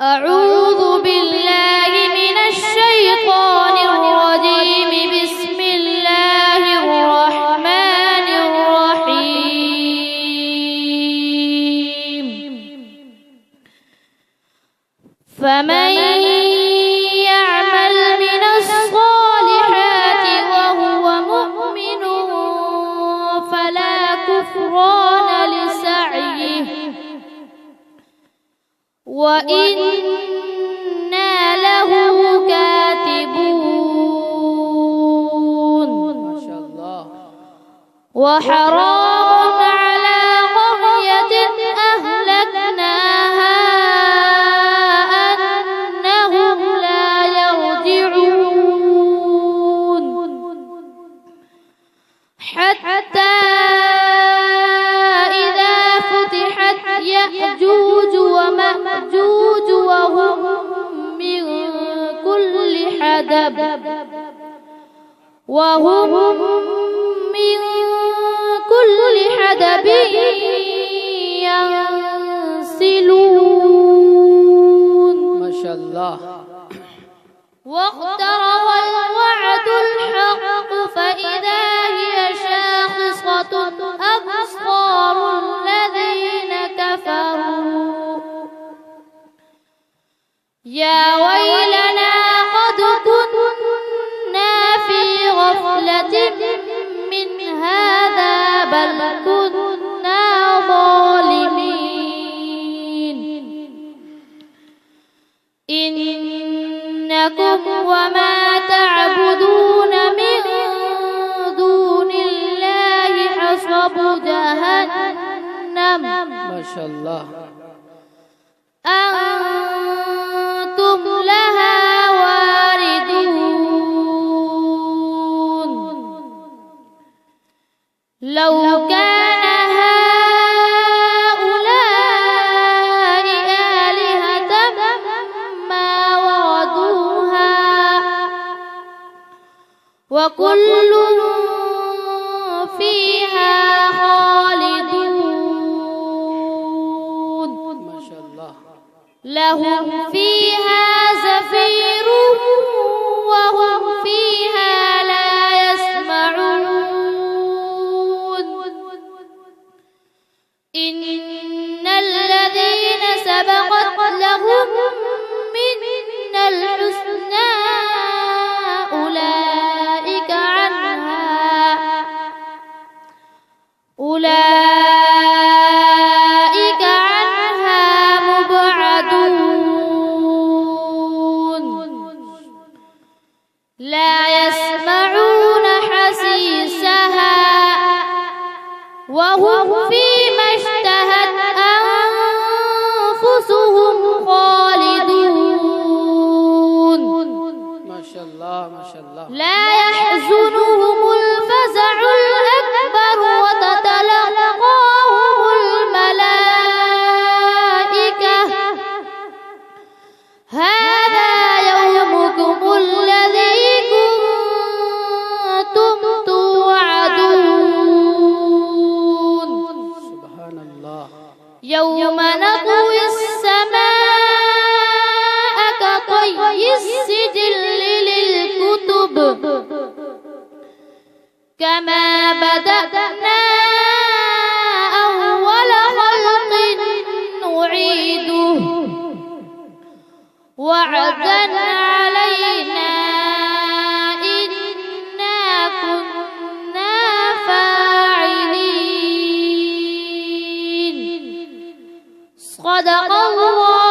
أعوذ بالله من الشيطان الرجيم. بسم الله الرحمن الرحيم. فمن يعمل من الصالحات وهو مؤمن فلا كفران لسعيه وإنا له كاتبون. ما شاء الله. وحرام على قرية أهلكناها أنهم لا يرجعون حتى إذا فتحت يأجوج ومأجوج وهم من كل حدب ينسلون. ما شاء الله. واقترب الوعد الحق فإذا هي شاخصة أبصار الذين كفروا يا ويلنا قد كنا في غفلة من هذا بل كنا ظالمين. إنكم وما تعبدون من دون الله حصب جهنم. ما شاء الله. أنتم لها واردون. لو كان هؤلاء آلهة ما وردوها وكل فيها خالدون. ما شاء الله. لهم فيها زفير وهم فيها لا يسمعون. إن الذين سبقت لهم منا الحسنى أولئك عنها مبعدون. لا يسمعون حسيسها وهم فيما اشتهت أنفسهم خالدون. ما شاء الله ما شاء الله. لا يحزنهم الفزع الأكبر وتتلقاهم الملائكة هذا يومكم الذي كنتم توعدون. سبحان الله. يوم نطوي السماء كطي السجل للكتب كما بدأنا أول خلق نعيده وعدا علينا إنا كنا فاعلين. صدق الله